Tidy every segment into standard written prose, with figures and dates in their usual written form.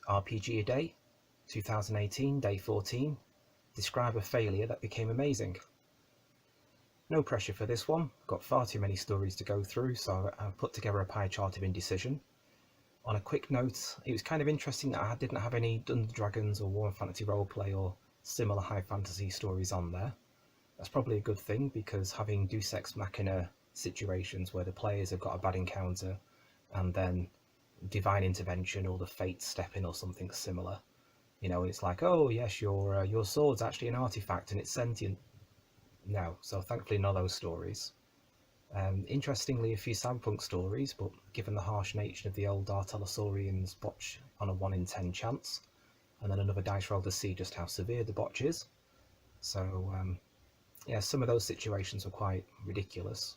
RPG a day, 2018, day 14. Describe a failure that became amazing. No pressure for this one, got far too many stories to go through, so I've put together a pie chart of indecision. On a quick note, it was kind of interesting that I didn't have any Dungeons & Dragons or Warhammer Fantasy roleplay or similar high fantasy stories on there. That's probably a good thing, because having Deus Ex Machina situations where the players have got a bad encounter and then divine intervention or the fates step in or something similar, you know, it's like, oh yes, your sword's actually an artifact and it's sentient. No, so thankfully none of those stories. Interestingly, a few cyberpunk stories, but given the harsh nature of the old Artellosaurians, botch on a 1 in 10 chance, and then another dice roll to see just how severe the botch is. So yeah, some of those situations were quite ridiculous.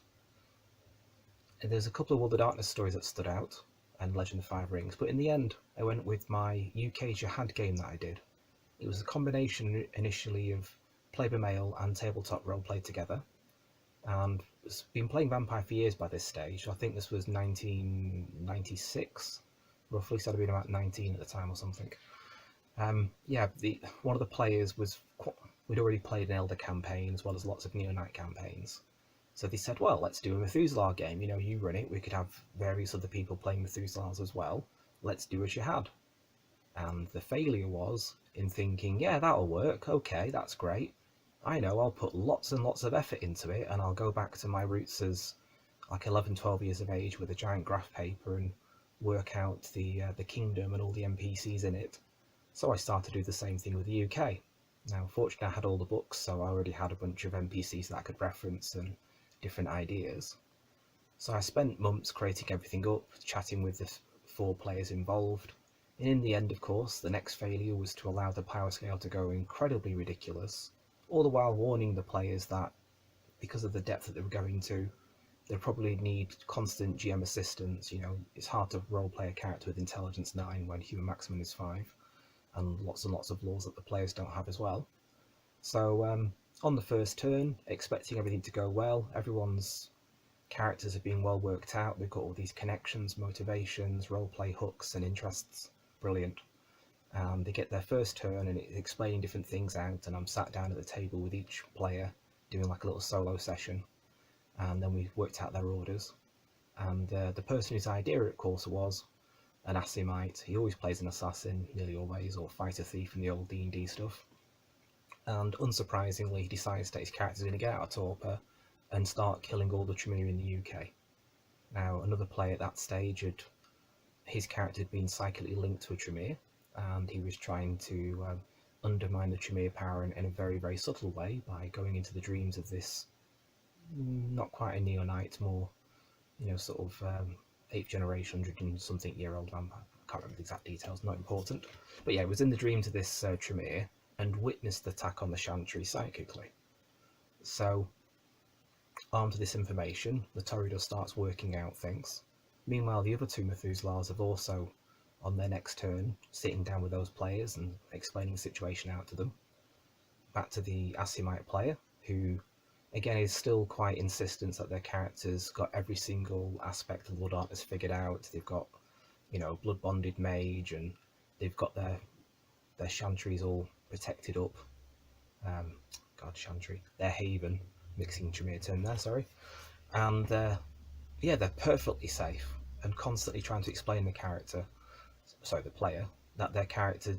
And there's a couple of World of Darkness stories that stood out, and Legend of Five Rings, but in the end I went with my UK Jihad game that I did. It was a combination initially of play by mail and tabletop roleplay together, and I've been playing Vampire for years by this stage. I think this was 1996, roughly, so I'd have been about 19 at the time or something. Yeah, one of the players we'd already played an Elder campaign as well as lots of Neonite campaigns. So they said, well, let's do a Methuselah game. You know, you run it, we could have various other people playing Methuselahs as well. Let's do a Jihad. And the failure was in thinking, yeah, that'll work, okay, that's great. I know, I'll put lots and lots of effort into it, and I'll go back to my roots as like 11, 12 years of age with a giant graph paper and work out the kingdom and all the NPCs in it. So I started to do the same thing with the UK. Now, fortunately, I had all the books, so I already had a bunch of NPCs that I could reference and different ideas. So I spent months creating everything up, chatting with the 4 players involved. And in the end, of course, the next failure was to allow the power scale to go incredibly ridiculous, all the while warning the players that because of the depth that they were going to, they probably need constant GM assistance. You know, it's hard to roleplay a character with intelligence 9 when human maximum is 5, and lots of laws that the players don't have as well. So on the first turn, expecting everything to go well, everyone's characters have been well worked out, they've got all these connections, motivations, roleplay hooks and interests, brilliant. They get their first turn and it's explaining different things out, and I'm sat down at the table with each player doing like a little solo session, and then we worked out their orders. And the person whose idea, of course, was an Assimite. He always plays an assassin, nearly always, or fighter thief in the old D&D stuff. And unsurprisingly, he decides that his character's going to get out of torpor and start killing all the Tremere in the UK. Now, another player at that stage his character had been psychically linked to a Tremere, and he was trying to undermine the Tremere power in a very, very subtle way by going into the dreams of this, not quite a Neonite, more, you know, sort of 8th generation, 100 and something year old vampire. I can't remember the exact details, not important. But yeah, it was in the dreams of this Tremere and witnessed the attack on the Chantry psychically. So, armed with this information, the Toreador starts working out things. Meanwhile, the other 2 Methuselahs have also, on their next turn, sitting down with those players and explaining the situation out to them. Back to the Assimite player, who again is still quite insistent that their characters got every single aspect of Blood Artist figured out. They've got, you know, blood bonded mage, and they've got their chantries all protected up. God, chantry, their haven, mixing Tremere term there, sorry. And yeah, they're perfectly safe and constantly trying to explain the player, that their character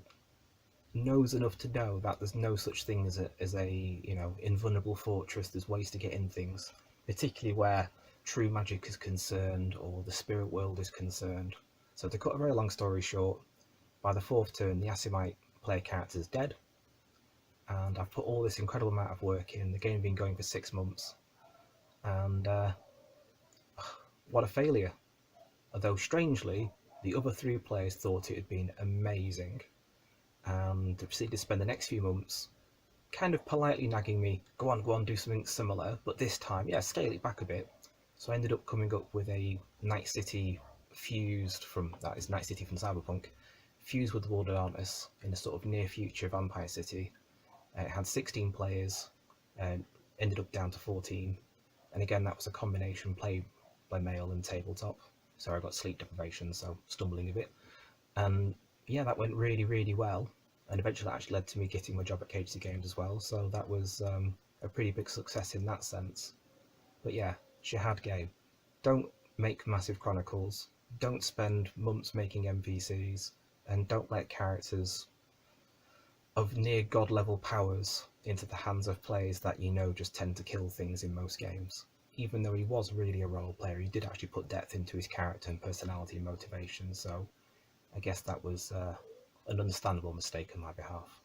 knows enough to know that there's no such thing as a you know, invulnerable fortress. There's ways to get in things, particularly where true magic is concerned or the spirit world is concerned. So to cut a very long story short, by the 4th turn, the Assimite player character is dead, and I've put all this incredible amount of work in. The game had been going for 6 months, and what a failure. Although strangely, the other 3 players thought it had been amazing, and proceeded to spend the next few months kind of politely nagging me, go on, do something similar, but this time, yeah, scale it back a bit. So I ended up coming up with a Night City fused from, that is Night City from Cyberpunk, fused with the World of Darkness in a sort of near future Vampire City. It had 16 players, and ended up down to 14, and again that was a combination play by mail and tabletop. So I got sleep deprivation, so stumbling a bit. And yeah, that went really, really well, and eventually that actually led to me getting my job at KHC Games as well. So that was a pretty big success in that sense. But yeah, Shahad game. Don't make massive chronicles. Don't spend months making NPCs, and don't let characters of near god level powers into the hands of players that you know just tend to kill things in most games. Even though he was really a role player, he did actually put depth into his character and personality and motivation, so I guess that was an understandable mistake on my behalf.